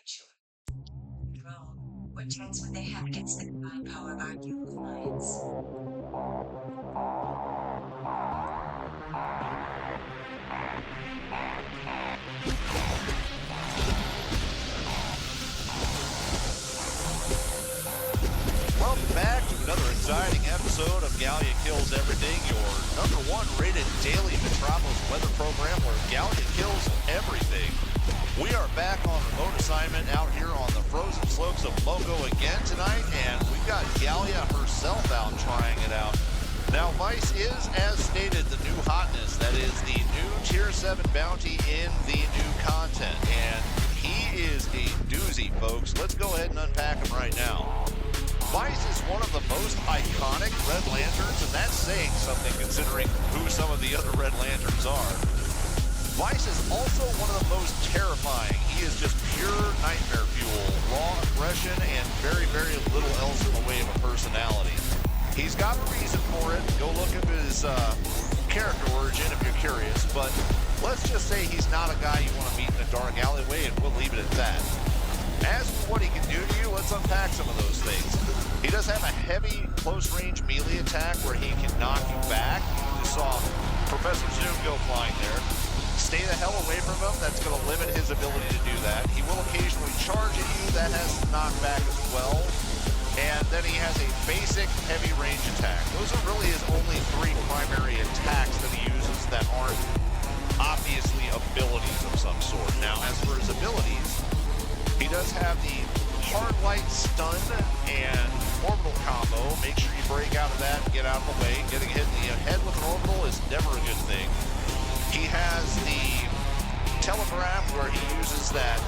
mature. Control. What chance would they have against the combined power of our new alliance? Welcome back to another exciting episode of Galea Kills Everything, your #1 rated daily Metropolis weather program where Galea kills everything. We are back on remote assignment out here on the frozen slopes of Mogo again tonight, and we've got Galea herself out trying it out. Now, Vice is, as stated, the new hotness. That is the new Tier 7 bounty in the new content, and he is a doozy, folks. Let's go ahead and unpack him right now. Vice is one of the most iconic Red Lanterns, and that's saying something considering who some of the other Red Lanterns are. Vice is also one of the most terrifying. He is just pure nightmare fuel, raw aggression, and very, very little else in the way of a personality. He's got a reason for it. Go look at his character origin if you're curious, but let's just say he's not a guy you want to meet in a dark alleyway, and we'll leave it at that. As for what he can do to you, let's unpack some of those things. He does have a heavy close-range melee attack where he can knock you back. You just saw Professor Zoom go flying there. Stay the hell away from him. That's going to limit his ability to do that. He will occasionally charge at you. That has some knockback as well. And then he has a basic heavy range attack. Those are really his only 3 primary attacks that he uses that aren't obviously abilities of some sort. Now, as for his abilities, he does have the hard light stun and orbital combo. Make sure you break out of that and get out of the way. Getting hit in the head with an orbital is never a good thing. He has the telegraphed where he uses that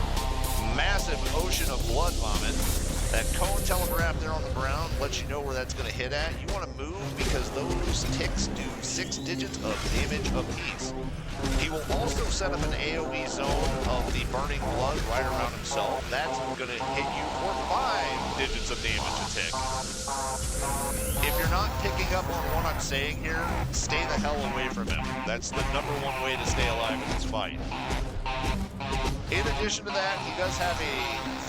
massive ocean of blood vomit. That cone telegraph there on the ground lets you know where that's going to hit at. You want to move because those ticks do 6 digits of damage apiece. He will also set up an AoE zone of the burning blood right around himself. That's going to hit you for 5 digits of damage a tick. If you're not picking up on what I'm saying here, stay the hell away from him. That's the #1 way to stay alive in this fight. In addition to that, he does have a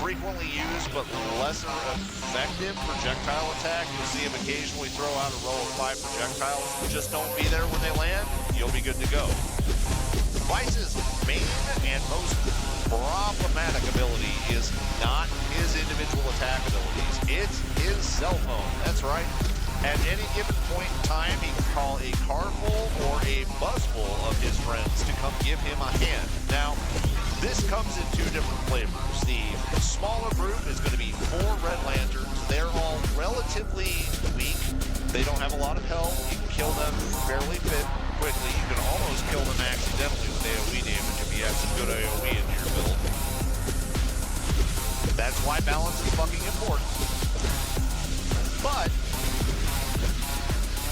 frequently used but lesser effective projectile attack. You'll see him occasionally throw out a row of 5 projectiles. Just don't be there when they land. You'll be good to go. Vice's main and most problematic ability is not his individual attack abilities. It's his cell phone. That's right. At any given point in time, he can call a car full or a bus full of his friends to come give him a hand. Now, this comes in 2 different flavors. The smaller group is going to be 4 Red Lanterns. They're all relatively weak. They don't have a lot of health. You can kill them fairly quickly. You can almost kill them accidentally with AoE damage if you have some good AoE in your build. That's why balance is fucking important. But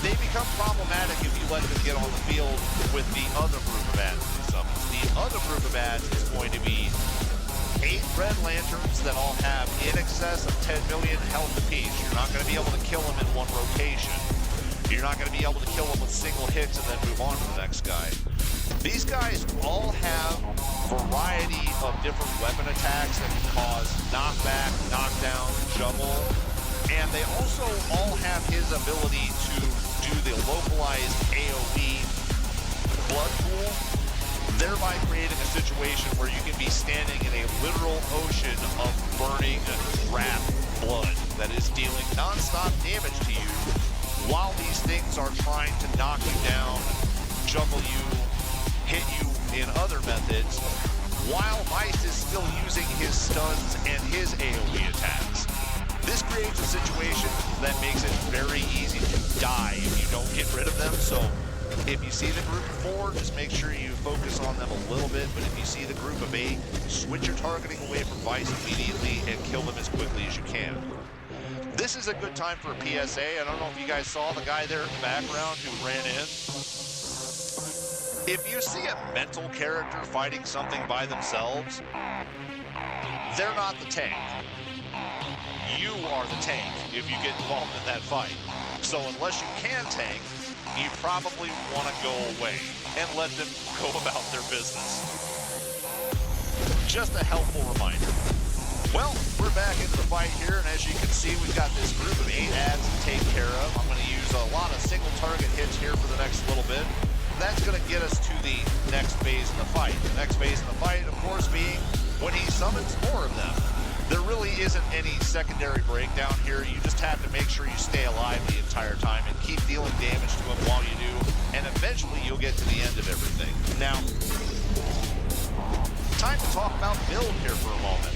they become problematic if you let them get on the field with the other group of ads he summons. The other group of ads is going to be 8 Red Lanterns that all have in excess of 10 million health apiece. You're not going to be able to kill them in one rotation. You're not going to be able to kill them with single hits and then move on to the next guy. These guys all have variety of different weapon attacks that can cause knockback, knockdown, juggle, and they also all have his ability to do the localized AoE blood pool, thereby creating a situation where you can be standing in a literal ocean of burning wrath blood that is dealing non-stop damage to you while these things are trying to knock you down, juggle you, hit you in other methods, while Vice is still using his stuns and his AoE attacks. This creates a situation that makes it very easy to die if you don't get rid of them. So if you see the group of 4, just make sure you focus on them a little bit. But if you see the group of 8, switch your targeting away from Vice immediately and kill them as quickly as you can. This is a good time for a PSA. I don't know if you guys saw the guy there in the background who ran in. If you see a mental character fighting something by themselves, they're not the tank. You are the tank if you get involved in that fight. So unless you can tank, you probably want to go away and let them go about their business. Just a helpful reminder. Well, we're back into the fight here, and as you can see, we've got this group of 8 ads to take care of. I'm going to use a lot of single target hits here for the next little bit. That's going to get us to the next phase in the fight. The next phase in the fight, of course, being when he summons more of them. There really isn't any secondary breakdown here. You just have to make sure you stay alive the entire time and keep dealing damage to him while you do, and eventually you'll get to the end of everything. Now, time to talk about build here for a moment.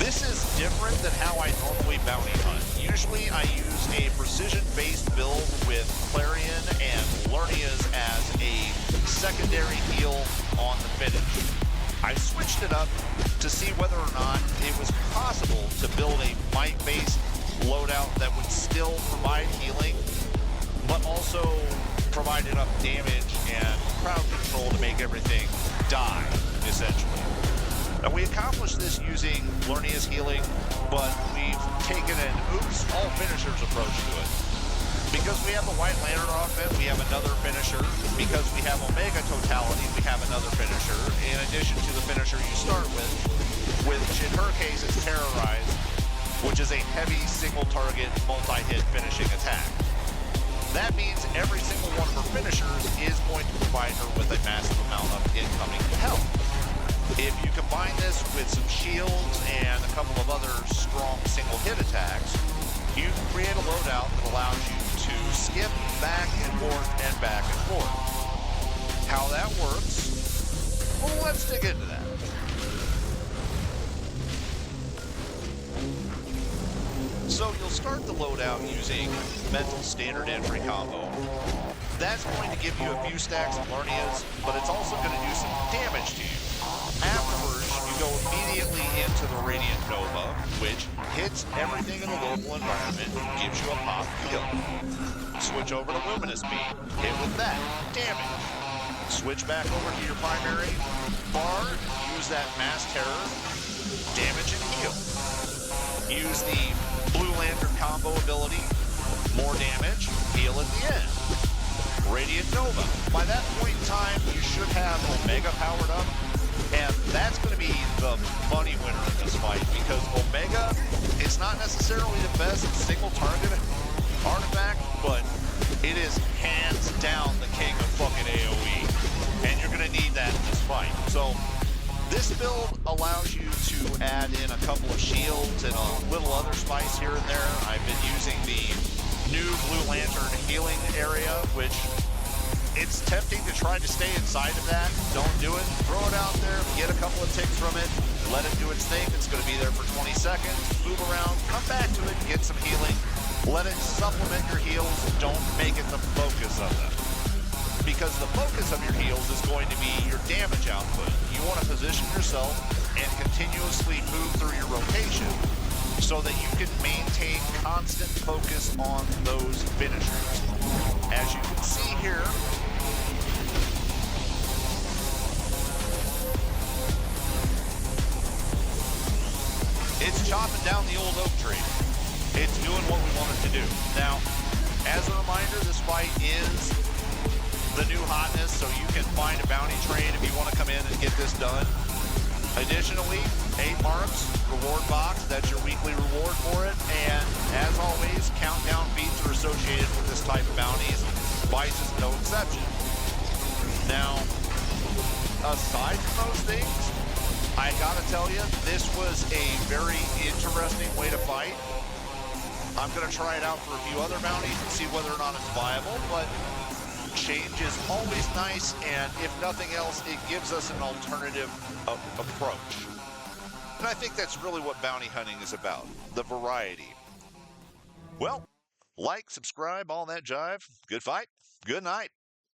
This is different than how I normally bounty hunt. Usually I use a precision-based build with Clarion and Lernias as a secondary heal on the finish. I switched it up to see whether or not it was possible to build a might-based loadout that would still provide healing, but also provide enough damage and crowd control to make everything die, essentially. Now, we accomplished this using Lernia's healing, but we've taken an oops, all finishers approach to it. Because we have the White Lantern offense, we have another finisher. Because we have Omega Totality, we have another finisher. In addition to the finisher you start with, which in her case is Terrorize, which is a heavy single target multi-hit finishing attack. That means every single one of her finishers is going to provide her with a massive amount of incoming health. If you combine this with some shields and a couple of other strong single hit attacks, you can create a loadout that allows you to skip back and forth and back and forth. How that works? Well, let's dig into that. So you'll start the loadout using Mental Standard Entry combo. That's going to give you a few stacks of Lernias, but it's also going to do some damage to you. Afterwards, you go immediately into the Radiant Nova, which hits everything in the local environment, gives you a pop heal. Switch over to Luminous Beam, hit with that, damage. Switch back over to your primary bar, use that Mass Terror, damage and heal. Use the Blue Lantern combo ability, more damage, heal at the end. Radiant Nova. By that point in time, you should have Omega powered up, and that's going to be the money winner in this fight, because Omega is not necessarily the best single target artifact, but it is hands down the king of fucking AoE, and you're going to need that in this fight. So this build allows you to add in a couple of shields and a little other spice here and there. I've been using the new Blue Lantern healing area, which it's tempting to try to stay inside of that. Don't do it. Throw it out there, get a couple of ticks from it, let it do its thing. It's going to be there for 20 seconds. Move around, come back to it, get some healing. Let it supplement your heals. Don't make it the focus of them. Because the focus of your heals is going to be your damage output. You want to position yourself and continuously move through your rotation so that you can maintain constant focus on those finishers. As you can see here, it's chopping down the old oak tree. It's doing what we want it to do. Now, as a reminder, this fight is the new hotness, so you can find a bounty train if you want to come in and get this done. Additionally, 8 marks, reward box, that's your weekly reward for it. And as always, countdown feats are associated with this type of bounties. Vice is no exception. Now, aside from those things, I gotta tell you, this was a very interesting way to fight. I'm gonna try it out for a few other bounties and see whether or not it's viable, but change is always nice, and if nothing else, it gives us an alternative approach. And I think that's really what bounty hunting is about, the variety. Well, like, subscribe, all that jive. Good fight, good night.